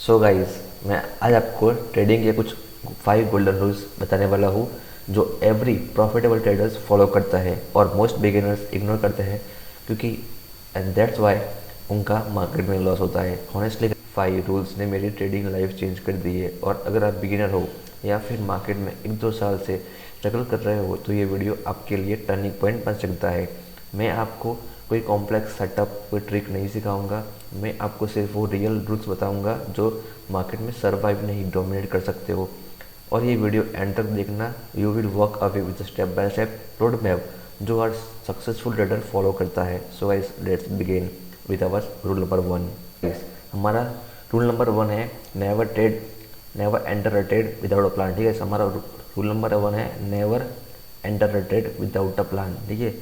So guys, मैं आज आपको ट्रेडिंग के कुछ 5 गोल्डन रूल्स बताने वाला हूँ जो एवरी प्रॉफिटेबल ट्रेडर्स फॉलो करता है और मोस्ट बिगिनर्स इग्नोर करते हैं, क्योंकि एंड दैट्स वाई उनका मार्केट में लॉस होता है। हॉनेस्टली 5 रूल्स ने मेरी ट्रेडिंग लाइफ चेंज कर दी है, और अगर आप बिगिनर हो या फिर मार्केट में 1-2 साल से स्ट्रगल कर रहे हो तो ये वीडियो आपके लिए टर्निंग पॉइंट बन सकता है। मैं आपको कोई कॉम्प्लेक्स सेटअप, कोई ट्रिक नहीं सिखाऊंगा। मैं आपको सिर्फ वो रियल रूल्स बताऊंगा जो मार्केट में सर्वाइव नहीं, डोमिनेट कर सकते हो। और ये वीडियो एंड तक देखना। You will walk away with step by step road map जो हर सक्सेसफुल ट्रेडर फॉलो करता है। So guys, let's begin with our rule number 1। हमारा रूल नंबर 1 है never enter a trade without a plan. ठीक है, हमारा रूल नंबर 1 है never enter a trade without a plan. ठीक है,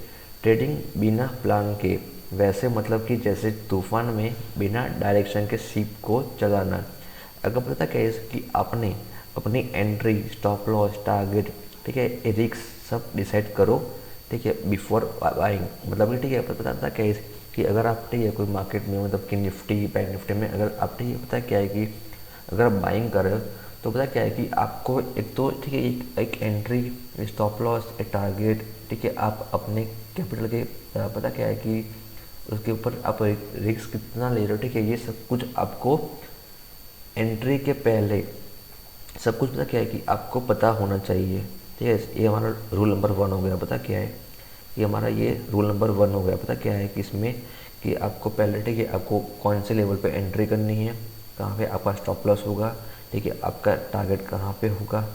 ट्रेडिंग बिना प्लान के, वैसे मतलब कि जैसे तूफान में बिना डायरेक्शन के शिप को चलाना। अगर पता क्या है कि आपने अपनी एंट्री, स्टॉप लॉस, टारगेट, ठीक है, रिस्क सब डिसाइड करो, ठीक है, बिफोर बाइंग। मतलब कि ठीक है, पता क्या है कि अगर आप, ठीक है, कोई मार्केट में मतलब कि निफ्टी, बैंक निफ्टी में अगर आप, ठीक है, पता क्या है कि अगर आप बाइंग कर रहे हो तो पता क्या है कि आपको एक तो, ठीक है, एक एंट्री, स्टॉप लॉस, एक टारगेट, ठीक है, आप अपने कैपिटल के पता क्या है कि उसके ऊपर आप रिस्क कितना ले रहे हो, ठीक है, ये सब कुछ आपको एंट्री के पहले सब कुछ पता क्या है कि आपको पता होना चाहिए। ठीक है, ये हमारा रूल नंबर 1 हो गया। पता क्या है कि हमारा ये रूल नंबर 1 हो गया। पता क्या है कि इसमें कि आपको पहले, ठीक है, आपको कौन से लेवल पे एंट्री करनी है, कहाँ पे आपका स्टॉप लॉस होगा, ठीक है, आपका टारगेट कहाँ पे होगा,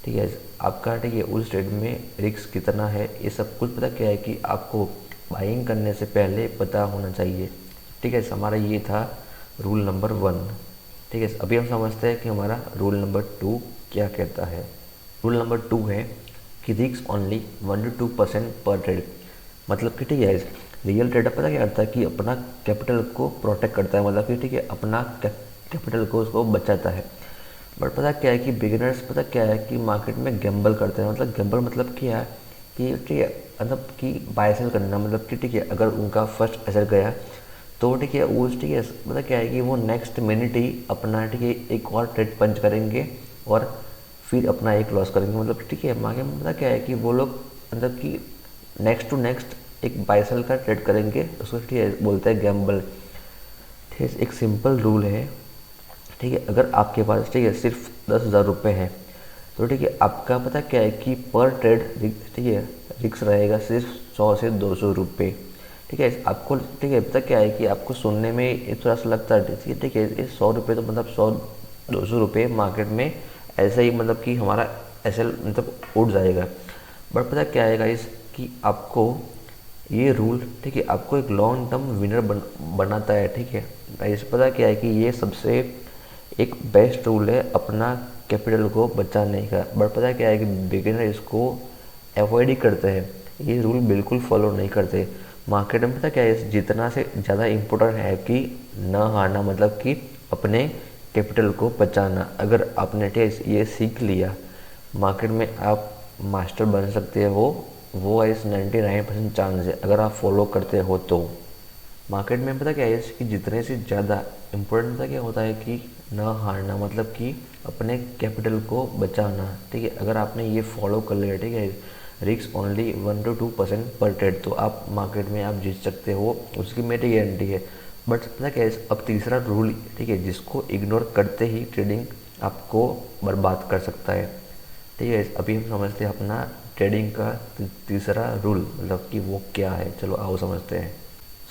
ठीक है, आपका, ठीक है, उस ट्रेड में रिस्क कितना है, ये सब कुछ पता क्या है कि आपको बाइंग करने से पहले पता होना चाहिए। ठीक है, हमारा ये था रूल नंबर 1। ठीक है, अभी हम समझते हैं कि हमारा रूल नंबर 2 क्या कहता है। रूल नंबर 2 है कि रिस्क ओनली 1 to 2% पर ट्रेड। मतलब कि ठीक है, रियल ट्रेडर पता क्या करता है कि अपना कैपिटल को प्रोटेक्ट करता है, मतलब कि ठीक है, अपना कैपिटल को उसको बचाता है। बट पता क्या है कि बिगिनर्स पता क्या है कि मार्केट में गैम्बल करते हैं। मतलब गैम्बल मतलब क्या है कि, ठीक है, मतलब कि बाय सेल करना, मतलब कि ठीक है, अगर उनका फर्स्ट एसेट गया तो ठीक है, वो, ठीक है, पता क्या है कि वो नेक्स्ट मिनट ही अपना, ठीक है, एक और ट्रेड पंच करेंगे और फिर अपना एक लॉस करेंगे। मतलब ठीक है, मार्केट में पता क्या है कि वो लोग मतलब कि नेक्स्ट टू नेक्स्ट एक बाय सेल का ट्रेड करेंगे, उसको, ठीक है, बोलते हैं गैम्बल। ठीक है, एक सिंपल रूल है। ठीक है, अगर आपके पास, ठीक है, सिर्फ 10,000 रुपये हैं तो ठीक है, आपका पता क्या है कि पर ट्रेड, ठीक है, रिस्क रहेगा सिर्फ 100 से 200 रुपये। ठीक है, आपको, ठीक है, पता क्या है कि आपको सुनने में ये थोड़ा सा लगता है, ठीक है, ये 100 रुपये तो मतलब 100-200 रुपये मार्केट में ऐसे ही, मतलब कि हमारा ऐसे मतलब उड़ जाएगा। बट पता क्या है गाइस कि आपको ये रूल, ठीक है, आपको एक लॉन्ग टर्म विनर बनाता है। ठीक है गाइस, पता क्या है कि ये सबसे एक बेस्ट रूल है अपना कैपिटल को बचाने का। बट पता क्या है कि बिगिनर इसको अवॉइड ही करते हैं, ये रूल बिल्कुल फॉलो नहीं करते। मार्केट में पता क्या है, जितना से ज़्यादा इम्पोर्टेंट है कि न हारना, मतलब कि अपने कैपिटल को बचाना। अगर आपने ये सीख लिया, मार्केट में आप मास्टर बन सकते हो। वो इस 99% चांस है अगर आप फॉलो करते हो तो। मार्केट में पता क्या है कि जितने से ज़्यादा इम्पोर्टेंट पता क्या होता है कि न हारना, मतलब कि अपने कैपिटल को बचाना। ठीक है, अगर आपने ये फॉलो कर लिया, ठीक है, रिस्क ओनली 1 to 2% पर ट्रेड, तो आप मार्केट में आप जीत सकते हो, उसकी मेरी गारंटी है। बट पता क्या है, अब तीसरा रूल, ठीक है, जिसको इग्नोर करते ही ट्रेडिंग आपको बर्बाद कर सकता है। ठीक है, अभी हम समझते हैं अपना ट्रेडिंग का तीसरा रूल, मतलब कि वो क्या है। चलो आओ समझते हैं।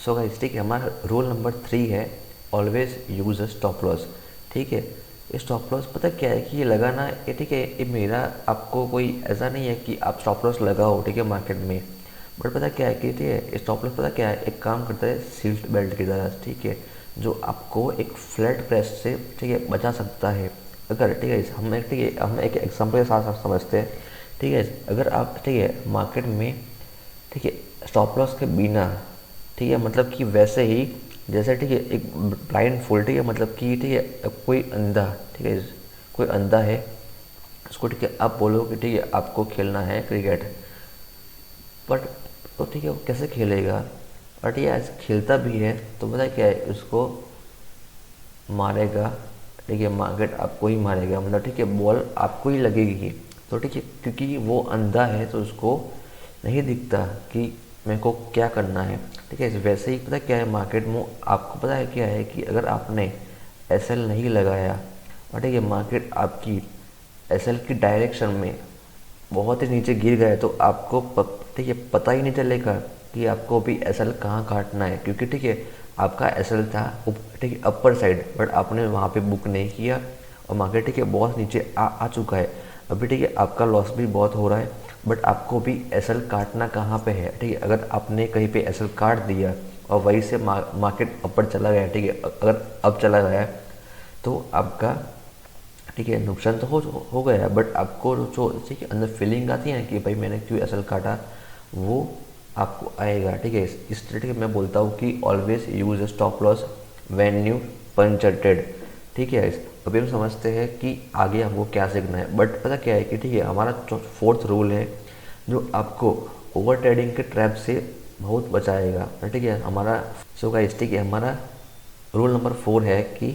सो गाइस, ठीक है, हमारा रूल नंबर 3 है always use a stop loss. ठीक है, ये स्टॉप लॉस पता क्या है कि ये लगाना, ये ठीक है, ये मेरा आपको कोई ऐसा नहीं है कि आप स्टॉप लॉस लगाओ, ठीक है, मार्केट में। बट पता क्या है कि, ठीक है, स्टॉप लॉस पता क्या है, एक काम करता है सीट बेल्ट की तरह। ठीक है, जो आपको एक फ्लैट प्रेस से, ठीक है, बचा सकता है। अगर, ठीक है, हम एक एग्जाम्पल के साथ समझते हैं। ठीक है, अगर आप, ठीक है, मार्केट में, ठीक है, स्टॉप लॉस के बिना, ठीक है, मतलब कि वैसे ही जैसे, ठीक है, एक ब्लाइंड फोल्ड, ठीक है, मतलब कि, ठीक है, कोई अंधा, ठीक है, कोई अंधा है, उसको, ठीक है, आप बोलो कि ठीक है आपको खेलना है क्रिकेट, बट तो ठीक है, वो कैसे खेलेगा। बट ये आज खेलता भी है तो पता है क्या है, उसको मारेगा, ठीक है, मार्केट आपको ही मारेगा, मतलब ठीक है बॉल आपको ही लगेगी। तो ठीक है, क्योंकि वो अंधा है तो उसको नहीं दिखता कि मेरे को क्या करना है। ठीक है, वैसे ही पता क्या है मार्केट में, आपको पता है क्या है कि अगर आपने एसएल नहीं लगाया और ठीक है मार्केट आपकी एसएल की डायरेक्शन में बहुत ही नीचे गिर गए तो आपको ठीक है पता ही नहीं चलेगा कि आपको अभी एसएल कहाँ काटना है, क्योंकि ठीक है आपका एसएल था ठीक है अपर साइड, बट आपने वहाँ पे बुक नहीं किया और मार्केट ठीक है बहुत नीचे आ चुका है। अभी ठीक है आपका लॉस भी बहुत हो रहा है, बट आपको भी एसएल काटना कहाँ पे है। ठीक है, अगर आपने कहीं पे एसएल काट दिया और वहीं से मार्केट अपर चला गया, ठीक है अगर अब चला गया तो आपका ठीक है नुकसान तो हो गया, बट आपको जो ठीक है अंदर फीलिंग आती है कि भाई मैंने क्यों एसएल काटा, वो आपको आएगा। ठीक है, इसलिए ठीक है मैं बोलता हूँ कि always use stop loss when you punctured. ठीक है, अभी हम समझते हैं कि आगे हमको क्या सीखना है, बट पता क्या है कि ठीक है हमारा जो फोर्थ रूल है जो आपको ओवर ट्रेडिंग के ट्रैप से बहुत बचाएगा। ठीक है, हमारा सो गाइस ठीक है हमारा रूल नंबर 4 है कि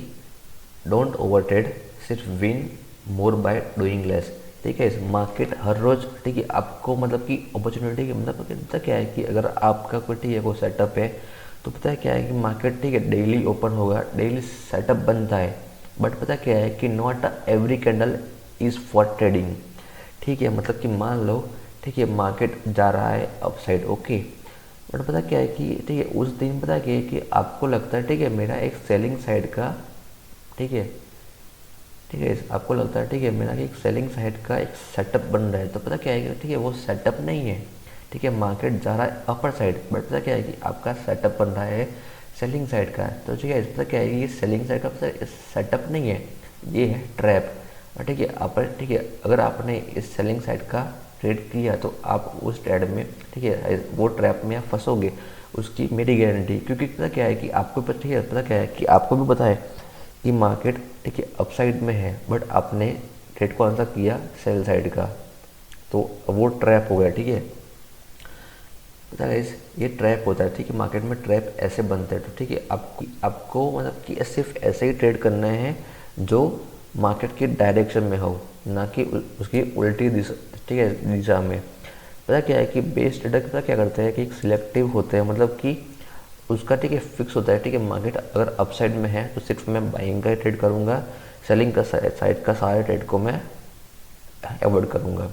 डोंट ओवर ट्रेड, सिर्फ win more by doing less. ठीक है, इस मार्केट हर रोज़ ठीक है आपको मतलब कि अपॉर्चुनिटी की मतलब पता क्या है कि अगर आपका कोई ठीक है कोई सेटअप है तो पता है क्या है कि मार्केट ठीक है डेली ओपन होगा, डेली सेटअप बनता है, बट पता क्या है कि not every candle is for trading. ठीक है, मतलब कि मान लो ठीक है मार्केट जा रहा है अप साइड, ओके, बट पता क्या है कि ठीक है उस दिन पता क्या है कि आपको लगता है ठीक है मेरा एक सेलिंग साइड का ठीक है ठीक है आपको लगता है ठीक है मेरा एक सेलिंग साइड का एक सेटअप बन रहा है, तो पता क्या है कि ठीक है वो सेटअप नहीं है। ठीक है, मार्केट जा रहा है अपर साइड, बट पता क्या है कि आपका सेटअप बन रहा है सेलिंग साइड का। तो ठीक है पता क्या है कि ये सेलिंग साइड का पता सेटअप नहीं है, ये है ट्रैप। ठीक है आप ठीक है अगर आपने इस सेलिंग साइड का ट्रेड किया तो आप उस ट्रेड में ठीक है वो ट्रैप में आप फंसोगे, उसकी मेरी गारंटी। क्योंकि पता क्या है कि आपको पता ठीक है पता क्या है कि आपको भी पता है कि मार्केट ठीक है अपसाइड में है, बट आपने ट्रेड कौन सा किया सेल साइड का, तो वो ट्रैप हो गया। ठीक है, पता है ये ट्रैप होता है। ठीक है, मार्केट में ट्रैप ऐसे बनते हैं। तो ठीक है आपको मतलब कि सिर्फ ऐसे ही ट्रेड करना है जो मार्केट की डायरेक्शन में हो, ना कि उसकी उल्टी दिशा ठीक है दिशा में। पता क्या है कि बेस ट्रेडर पता क्या करते हैं कि एक सिलेक्टिव होते हैं, मतलब कि उसका ठीक है फिक्स होता है। ठीक है, मार्केट अगर अपसाइड में है तो सिर्फ मैं बाइंग का ही ट्रेड करूँगा, सेलिंग का साइड का सारे ट्रेड को मैं अवॉइड करूँगा।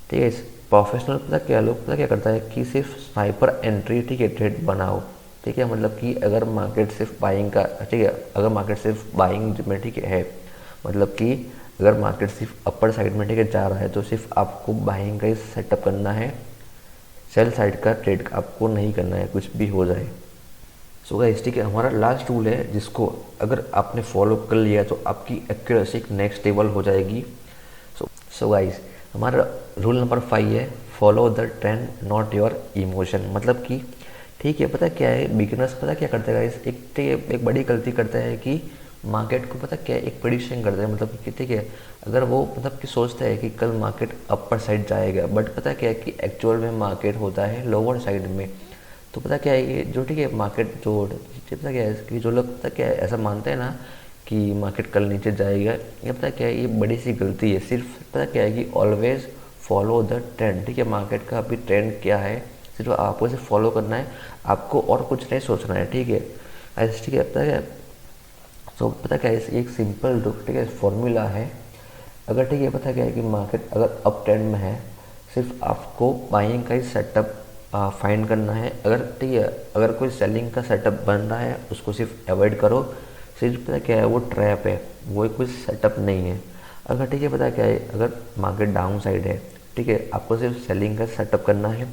ठीक है, प्रोफेशनल पता क्या लोग पता क्या करता है कि सिर्फ स्नाइपर एंट्री ठीक है ट्रेड बनाओ। ठीक है, मतलब कि अगर मार्केट सिर्फ बाइंग का ठीक है अगर मार्केट सिर्फ बाइंग में ठीक है मतलब कि अगर मार्केट सिर्फ अपर साइड में ठीक है जा रहा है तो सिर्फ आपको बाइंग का ही सेटअप करना है, सेल साइड का ट्रेड आपको नहीं करना है कुछ भी हो जाए। सो गाइस ठीक है हमारा लास्ट रूल है जिसको अगर आपने फॉलो कर लिया तो आपकी एक्यूरेसी नेक्स्ट लेवल हो जाएगी। सो गाइस हमारा रूल नंबर 5 है follow the trend not your emotion. मतलब कि ठीक है पता क्या है बिगिनर्स पता क्या करते हैं गाइस, एक बड़ी गलती करता है कि मार्केट को पता क्या है एक प्रेडिक्शन करते हैं। मतलब कि ठीक है अगर वो मतलब कि सोचता है कि कल मार्केट अपर साइड जाएगा, बट पता क्या है कि एक्चुअल में मार्केट होता है लोअर साइड में। तो पता क्या है ये जो ठीक है मार्केट जो पता क्या है कि जो लोग पता क्या है ऐसा मानते हैं ना कि मार्केट कल नीचे जाएगा, ये पता क्या है ये बड़ी सी गलती है। सिर्फ पता क्या है कि ऑलवेज फॉलो द ट्रेंड। ठीक है, मार्केट का अभी ट्रेंड क्या है सिर्फ आपको इसे फॉलो करना है, आपको और कुछ नहीं सोचना है। ठीक है ऐसे ठीक है पता क्या तो पता क्या है एक सिंपल ठीक है फॉर्मूला है। अगर ठीक है पता क्या है कि मार्केट अगर अप ट्रेंड में है सिर्फ आपको बाइंग का ही सेटअप फाइंड करना है। अगर ठीक है अगर कोई सेलिंग का सेटअप बन रहा है उसको सिर्फ अवॉइड करो। सिर्फ पता क्या है वो ट्रैप है, वो कोई सेटअप नहीं है। अगर ठीक है पता क्या है अगर मार्केट डाउन साइड है ठीक है आपको सिर्फ सेलिंग का सेटअप करना है,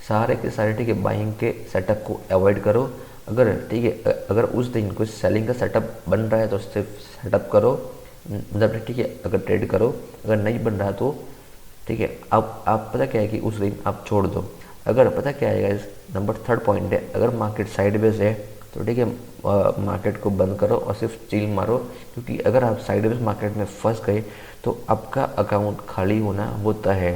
सारे के सारे ठीक है बाइंग के सेटअप को अवॉइड करो। अगर ठीक है अगर उस दिन कुछ सेलिंग का सेटअप बन रहा है तो सिर्फ सेटअप करो, मतलब ठीक है अगर ट्रेड करो। अगर नहीं बन रहा तो ठीक है आप पता क्या है कि उस दिन आप छोड़ दो। अगर पता क्या है गाइस नंबर 3 पॉइंट है, अगर मार्केट साइडवेज है तो ठीक है मार्केट को बंद करो और सिर्फ चिल मारो। क्योंकि अगर आप साइडवेज मार्केट में फंस गए तो आपका अकाउंट खाली होना होता है।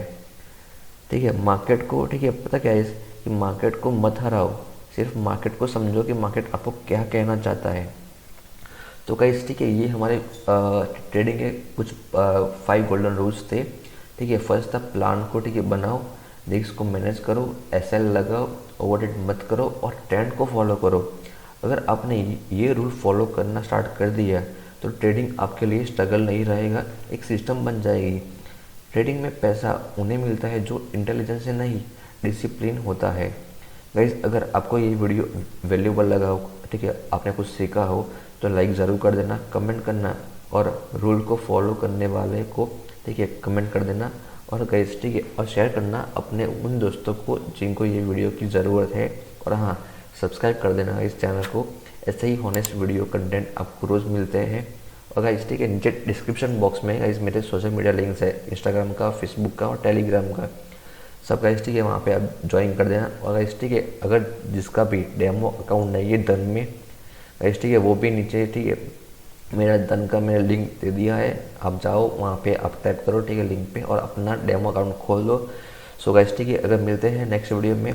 ठीक है, मार्केट को ठीक है पता क्या है कि मार्केट को मत हराओ, सिर्फ मार्केट को समझो कि मार्केट आपको क्या कहना चाहता है। तो गाइस ठीक है, ये हमारे ट्रेडिंग के कुछ 5 गोल्डन रूल्स थे। ठीक है, फर्स्ट था प्लान को ठीक है बनाओ, रिस्क को मैनेज करो, एसएल लगाओ, ओवरट्रेड मत करो और ट्रेंड को फॉलो करो। अगर आपने ये रूल फॉलो करना स्टार्ट कर दिया तो ट्रेडिंग आपके लिए स्ट्रगल नहीं रहेगा, एक सिस्टम बन जाएगी। ट्रेडिंग में पैसा उन्हें मिलता है जो इंटेलिजेंस से नहीं, डिसिप्लिन होता है। गाइस, अगर आपको ये वीडियो वैल्यूबल लगा हो, ठीक है, आपने कुछ सीखा हो, तो लाइक ज़रूर कर देना, कमेंट करना और रूल को फॉलो करने वाले को ठीक है कमेंट कर देना। और गाइस ठीक है, और शेयर करना अपने उन दोस्तों को जिनको ये वीडियो की ज़रूरत है। और हाँ, सब्सक्राइब कर देना इस चैनल को, ऐसे ही हॉनेस्ट वीडियो कंटेंट आपको रोज़ मिलते हैं। और गाइस ठीक है, नीचे डिस्क्रिप्शन बॉक्स में गाइस मेरे सोशल मीडिया लिंक्स है, इंस्टाग्राम का, फेसबुक का और टेलीग्राम का। सब गाइस ठीक है, वहाँ पे आप ज्वाइन कर देना। और गाइस ठीक है, अगर जिसका भी डेमो अकाउंट नहीं है डन में गाइस ठीक है, वो भी नीचे ठीक है मेरा डन का मैंने लिंक दे दिया है, आप जाओ वहाँ पे, आप टैप करो ठीक है लिंक पे और अपना डेमो अकाउंट खोल लो। सो गाइस ठीक है, अगर मिलते हैं नेक्स्ट वीडियो में।